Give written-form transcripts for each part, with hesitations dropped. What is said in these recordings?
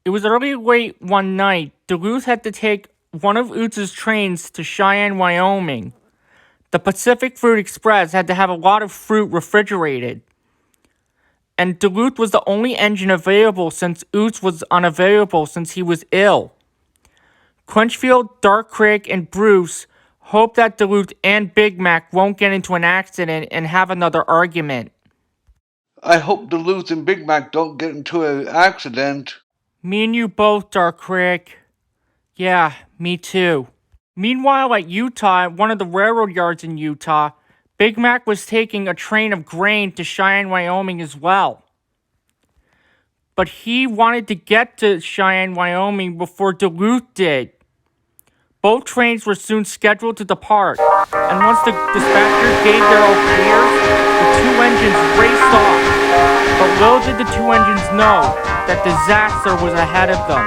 It was early late one night. Duluth had to take one of Oots' trains to Cheyenne, Wyoming. The Pacific Fruit Express had to have a lot of fruit refrigerated. And Duluth was the only engine available since Oots was unavailable since he was ill. Clinchfield, Dark Kritic, and Bruce hope that Duluth and Big Mack won't get into an accident and have another argument. I hope Duluth and Big Mack don't get into an accident. Me and you both, Dark Kritic. Yeah, me too. Meanwhile, at Utah, one of the railroad yards in Utah, Big Mack was taking a train of grain to Cheyenne, Wyoming as well. But he wanted to get to Cheyenne, Wyoming before Duluth did. Both trains were soon scheduled to depart, and once the dispatchers gave their all clears, the two engines raced off. But little did the two engines know that disaster was ahead of them.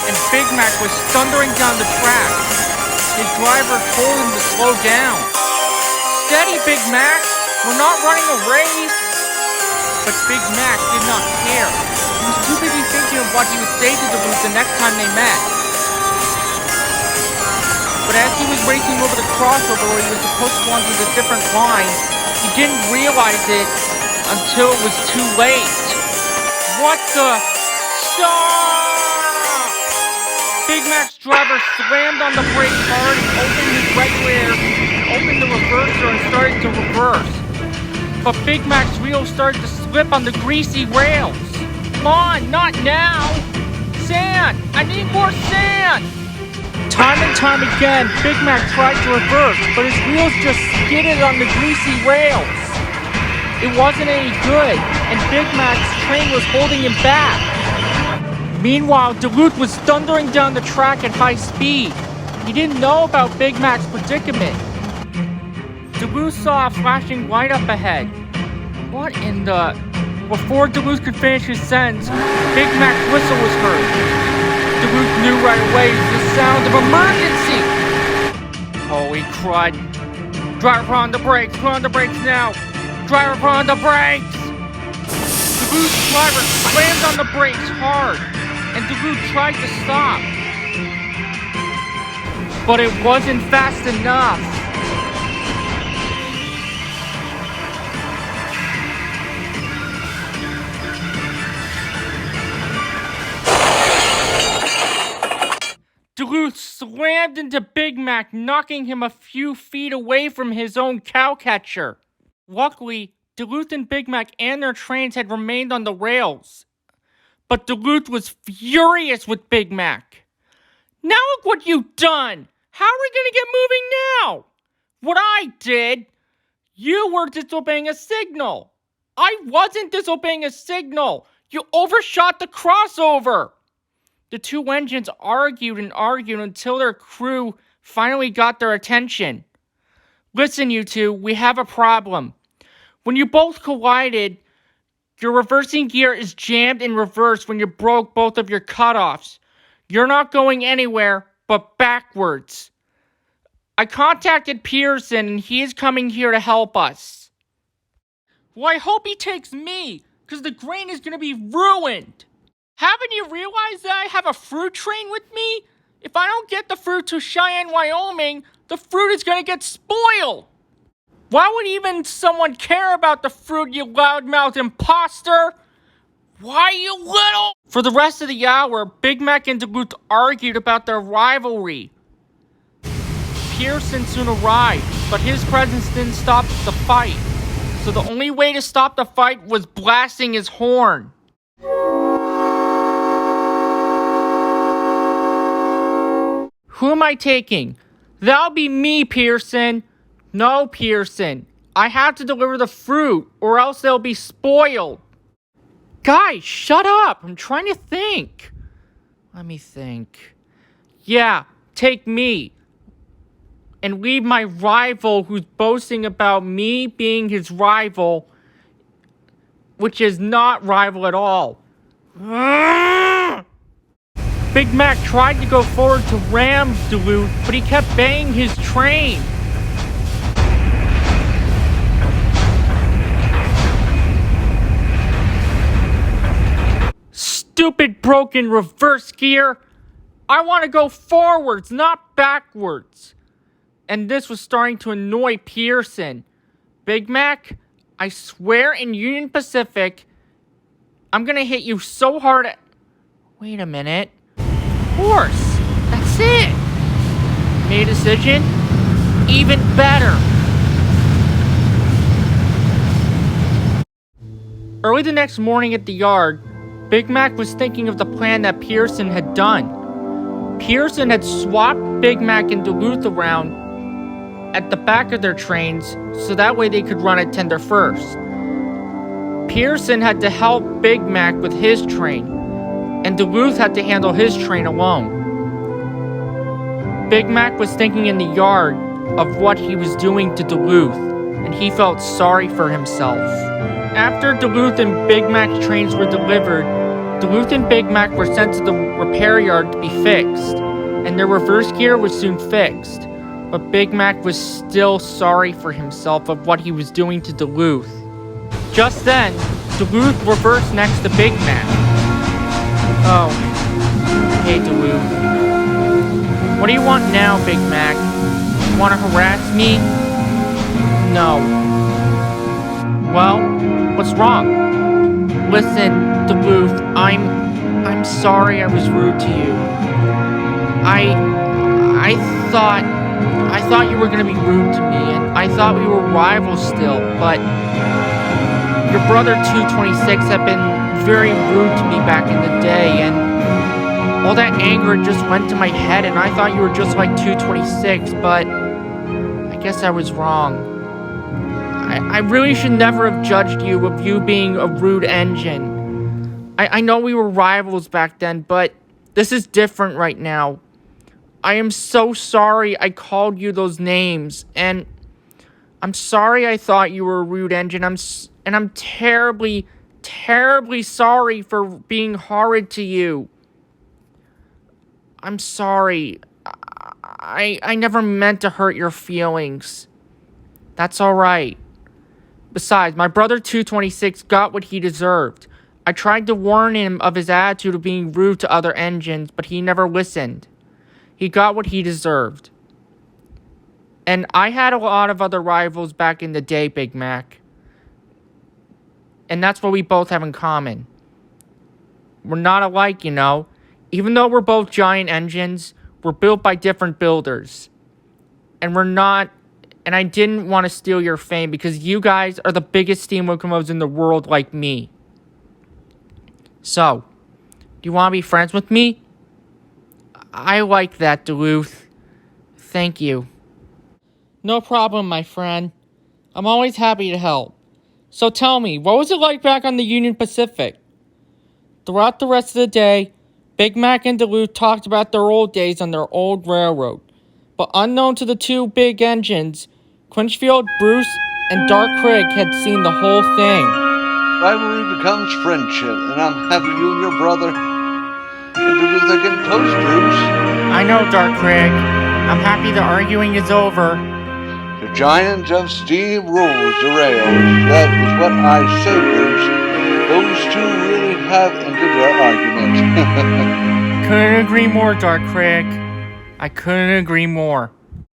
And Big Mack was thundering down the track. His driver told him to slow down. "Steady, Big Mack, we're not running a race." But Big Mack did not care. He was too busy thinking of what he would say to Duluth the next time they met. But as he was racing over the crossover where he was supposed to go onto the different line, he didn't realize it until it was too late. What the? Stop! Big Mack's driver slammed on the brake hard, opened his right rear, opened the reverser, and started to reverse. But Big Mack's wheels started to slip on the greasy rails. "Come on, not now! Sand! I need more sand!" Time and time again, Big Mack tried to reverse, but his wheels just skidded on the greasy rails. It wasn't any good, and Big Mack's train was holding him back. Meanwhile, Duluth was thundering down the track at high speed. He didn't know about Big Mack's predicament. Duluth saw a flashing light up ahead. What in the... Before Duluth could finish his sentence, Big Mack's whistle was heard. Duluth knew right away it was the sound of emergency. Holy crud. Driver, put on the brakes. Put on the brakes now. Driver, put on the brakes. Duluth's driver slammed on the brakes hard, and Duluth tried to stop. But it wasn't fast enough. Duluth slammed into Big Mack, knocking him a few feet away from his own cowcatcher. Luckily, Duluth and Big Mack and their trains had remained on the rails. But Duluth was furious with Big Mack. "Now look what you've done! How are we gonna get moving now?" "What I did? You were disobeying a signal." "I wasn't disobeying a signal! You overshot the crossover!" The two engines argued and argued until their crew finally got their attention. "Listen, you two, we have a problem. When you both collided, your reversing gear is jammed in reverse when you broke both of your cutoffs. You're not going anywhere but backwards. I contacted Pearson and he is coming here to help us." "Well, I hope he takes me, because the grain is going to be ruined. Haven't you realized that I have a fruit train with me? If I don't get the fruit to Cheyenne, Wyoming, the fruit is going to get spoiled." "Why would even someone care about the fruit, you loudmouth imposter? Why, you little..." For the rest of the hour, Big Mack and Duluth argued about their rivalry. Pearson soon arrived, but his presence didn't stop the fight. So the only way to stop the fight was blasting his horn. Who am I taking? That'll be me, Pearson. No, Pearson. I have to deliver the fruit, or else they'll be spoiled. Guys, shut up. I'm trying to think. Let me think. Yeah, take me. And leave my rival who's boasting about me being his rival, which is not rival at all. Big Mac tried to go forward to ram Duluth, but he kept banging his train. Stupid broken reverse gear. I want to go forwards, not backwards. And this was starting to annoy Pearson. Big Mac, I swear in Union Pacific, I'm gonna hit you so hard at... Wait a minute. Horse. That's it. Made a decision? Even better. Early the next morning at the yard, Big Mac was thinking of the plan that Pearson had done. Pearson had swapped Big Mac and Duluth around at the back of their trains so that way they could run at tender first. Pearson had to help Big Mac with his train, and Duluth had to handle his train alone. Big Mac was thinking in the yard of what he was doing to Duluth, and he felt sorry for himself. After Duluth and Big Mac's trains were delivered, Duluth and Big Mac were sent to the repair yard to be fixed, and their reverse gear was soon fixed. But Big Mac was still sorry for himself of what he was doing to Duluth. Just then, Duluth reversed next to Big Mac. Oh, hey Duluth. What do you want now, Big Mac? You want to harass me? No. Well, what's wrong? Listen, Duluth, I'm sorry I was rude to you. I thought you were gonna be rude to me, and I thought we were rivals still, but your brother 226 had been very rude to me back in the day, and all that anger just went to my head, and I thought you were just like 226, but I guess I was wrong. I really should never have judged you of you being a rude engine. I know we were rivals back then, but this is different right now. I am so sorry I called you those names, and I'm sorry I thought you were a rude engine. I'm terribly, terribly sorry for being horrid to you. I'm sorry. I never meant to hurt your feelings. That's alright. Besides, my brother 226 got what he deserved. I tried to warn him of his attitude of being rude to other engines, but he never listened. He got what he deserved. And I had a lot of other rivals back in the day, Big Mac. And that's what we both have in common. We're not alike, you know. Even though we're both giant engines, we're built by different builders. And we're not... And I didn't want to steal your fame because you guys are the biggest steam locomotives in the world like me. So, do you want to be friends with me? I like that, Duluth. Thank you. No problem, my friend. I'm always happy to help. So tell me, what was it like back on the Union Pacific? Throughout the rest of the day, Big Mac and Duluth talked about their old days on their old railroad. But unknown to the two big engines, Clinchfield, Bruce, and Dark Kritic had seen the whole thing. Rivalry becomes friendship, and I'm happy you and your brother and Duluth are getting close, Bruce. I know, Dark Kritic. I'm happy the arguing is over. The giant of steam rules the rails. That is what I say, Bruce. Those two really have ended their argument. Couldn't agree more, Dark Kritic. I couldn't agree more.